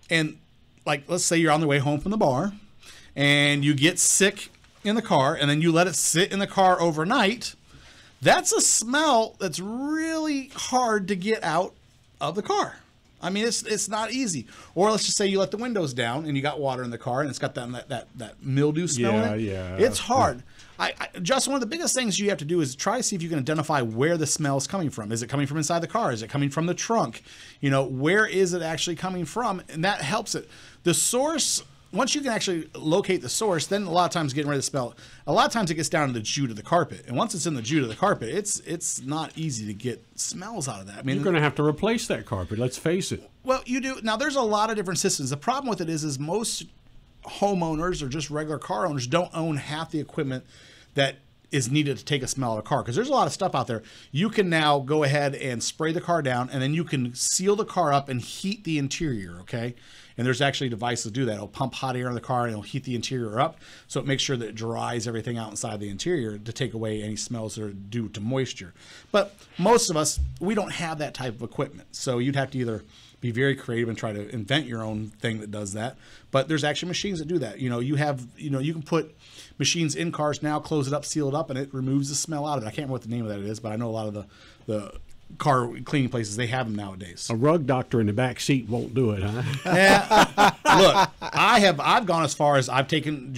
and like let's say you're on the way home from the bar, and you get sick in the car, and then you let it sit in the car overnight, that's a smell that's really hard to get out of the car. I mean, it's not easy. Or let's just say you let the windows down and you got water in the car and it's got that mildew smell in it. Yeah. It's hard. Just one of the biggest things you have to do is try to see if you can identify where the smell is coming from. Is it coming from inside the car? Is it coming from the trunk? Where is it actually coming from? And that helps it. The source, once you can actually locate the source, then a lot of times getting rid of the smell, a lot of times it gets down to the jute of the carpet. And once it's in the jute of the carpet, it's not easy to get smells out of that. I mean, you're going to have to replace that carpet, let's face it. Well, you do. Now, there's a lot of different systems. The problem with it is most homeowners or just regular car owners don't own half the equipment that is needed to take a smell out of a car, because there's a lot of stuff out there. You can now go ahead and spray the car down, and then you can seal the car up and heat the interior, okay? And there's actually devices to do that. It'll pump hot air in the car and it'll heat the interior up, so it makes sure that it dries everything out inside the interior to take away any smells that are due to moisture. But most of us, we don't have that type of equipment, so you'd have to either be very creative and try to invent your own thing that does that. But there's actually machines that do that. You can put machines in cars now, close it up, seal it up, and it removes the smell out of it. I can't remember what the name of that is, but I know a lot of the car cleaning places, they have them nowadays. A rug doctor in the back seat won't do it, huh? Yeah. Look, I've gone as far as I've taken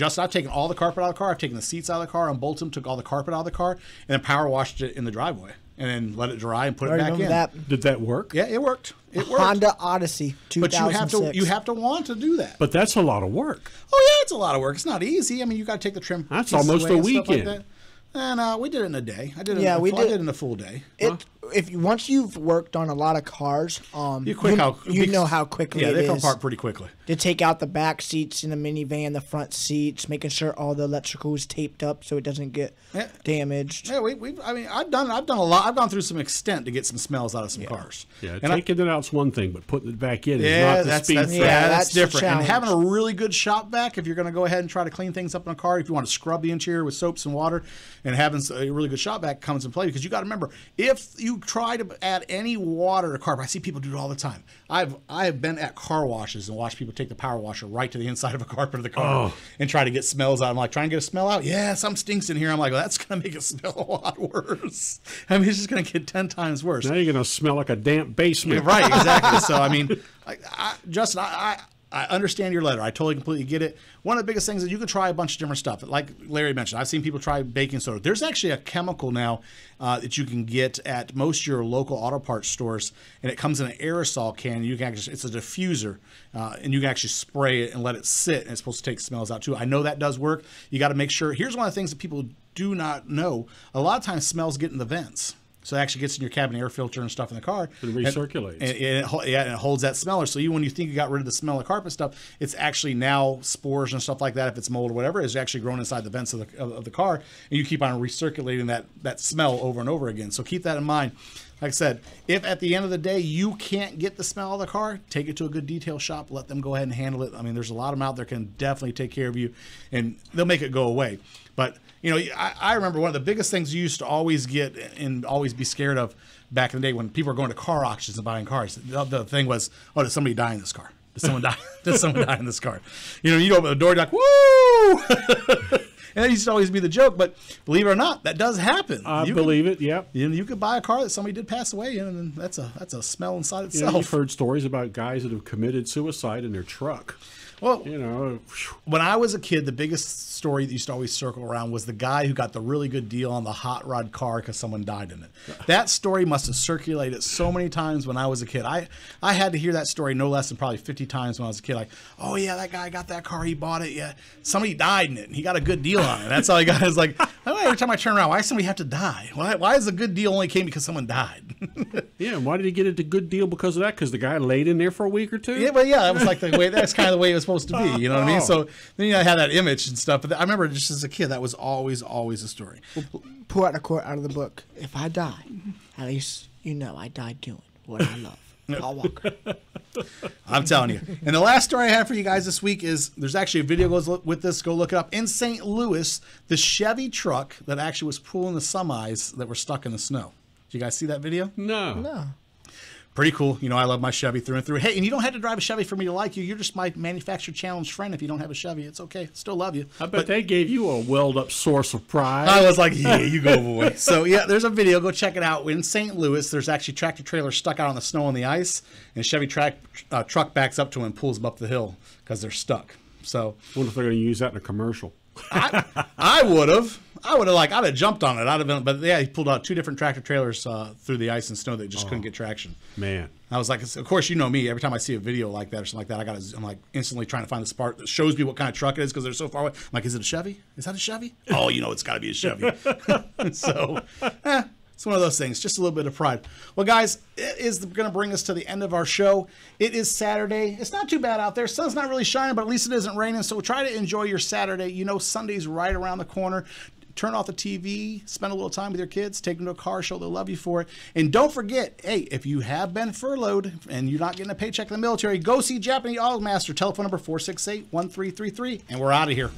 all the carpet out of the car. I've taken the seats out of the car, unbolted them, took all the carpet out of the car, and then power washed it in the driveway, and then let it dry and put it back in. Did that work? Yeah, it worked. It worked. Honda Odyssey 2006. But you have to want to do that. But that's a lot of work. Oh yeah, it's a lot of work. It's not easy. I mean, you got to take the trim. That's pieces almost away a and stuff like weekend. that. And we did it in a day. I did it in a full day. Once you've worked on a lot of cars, you know how quickly it is. Yeah, they come apart pretty quickly. To take out the back seats in the minivan, the front seats, making sure all the electrical is taped up so it doesn't get damaged. Yeah, I've done a lot. I've gone through some extent to get some smells out of some cars. Yeah, taking it out's one thing, but putting it back in is not the speed. That's different. And having a really good shop vac, if you're going to go ahead and try to clean things up in a car, if you want to scrub the interior with soaps and water, and having a really good shop vac comes into play, because you got to remember, if you try to add any water to carpet, I see people do it all the time. I have been at car washes and watched people take the power washer right to the inside of a carpet of the car and try to get smells out. I'm like, try and get a smell out. Yeah, some stinks in here. I'm like, well, that's going to make it smell a lot worse. I mean, it's just going to get 10 times worse. Now you're going to smell like a damp basement. Right, exactly. So, I mean, Justin, I understand your letter. I totally, completely get it. One of the biggest things is you can try a bunch of different stuff. Like Larry mentioned, I've seen people try baking soda. There's actually a chemical now that you can get at most of your local auto parts stores, and it comes in an aerosol can. You can actually, it's a diffuser, and you can actually spray it and let it sit, and it's supposed to take smells out too. I know that does work. You got to make sure. Here's one of the things that people do not know. A lot of times smells get in the vents. So it actually gets in your cabin air filter and stuff in the car. It recirculates. And it holds that smeller. So even when you think you got rid of the smell of carpet stuff, it's actually now spores and stuff like that, if it's mold or whatever, is actually growing inside the vents of the car. And you keep on recirculating that smell over and over again. So keep that in mind. Like I said, if at the end of the day you can't get the smell of the car, take it to a good detail shop. Let them go ahead and handle it. I mean, there's a lot of them out there can definitely take care of you, and they'll make it go away. But, you know, I remember one of the biggest things you used to always get and always be scared of back in the day when people were going to car auctions and buying cars. The thing was, oh, did somebody die in this car? Did someone die? Did someone die in this car? You know, you open the door, you're like, woo! And that used to always be the joke, but believe it or not, that does happen. I believe it. Yep. You could buy a car that somebody did pass away in, and that's a smell inside itself. You know, you've heard stories about guys that have committed suicide in their truck. Well, you know, when I was a kid, the biggest story that used to always circle around was the guy who got the really good deal on the hot rod car because someone died in it. That story must have circulated so many times when I was a kid. I had to hear that story no less than probably 50 times when I was a kid. Like, oh yeah, that guy got that car, he bought it. Yeah, somebody died in it, and he got a good deal on it. That's all he got. Is like, every time I turn around, why does somebody have to die? Why is the good deal only came because someone died? Yeah, and why did he get a good deal because of that? Because the guy laid in there for a week or two? Yeah, but yeah, it was like the way. That's kind of the way it was supposed to be. You know what I mean? So then you had that image and stuff. But I remember just as a kid, that was always a story. Pull out a quote out of the book. If I die, at least you know I died doing what I love. Paul Walker. I'm telling you. And the last story I have for you guys this week is there's actually a video goes with this. Go look it up. In St. Louis, the Chevy truck that actually was pulling the semis that were stuck in the snow. Did you guys see that video? No. Pretty cool. You know, I love my Chevy through and through. Hey, and you don't have to drive a Chevy for me to like you. You're just my manufacturer challenge friend if you don't have a Chevy. It's okay. Still love you. I bet they gave you a welled-up source of pride. I was like, yeah, you go, boy. So, yeah, there's a video. Go check it out. In St. Louis, there's actually tractor trailers stuck out on the snow and the ice, and a Chevy truck backs up to them and pulls them up the hill because they're stuck. So, I wonder if they're going to use that in a commercial. I would have. I'd have jumped on it. I'd have been, but yeah, he pulled out 2 different tractor trailers through the ice and snow that just couldn't get traction. Man, I was like, of course, you know me. Every time I see a video like that or something like that, I'm like instantly trying to find the spark that shows me what kind of truck it is because they're so far away. I'm like, is it a Chevy? Is that a Chevy? Oh, you know, it's got to be a Chevy. So, it's one of those things. Just a little bit of pride. Well, guys, it is going to bring us to the end of our show. It is Saturday. It's not too bad out there. Sun's not really shining, but at least it isn't raining. So try to enjoy your Saturday. You know, Sunday's right around the corner. Turn off the TV, spend a little time with your kids, take them to a car show. They'll love you for it. And don't forget, hey, if you have been furloughed and you're not getting a paycheck in the military, go see Japanese Auto Master. Telephone number 468-1333. And we're out of here.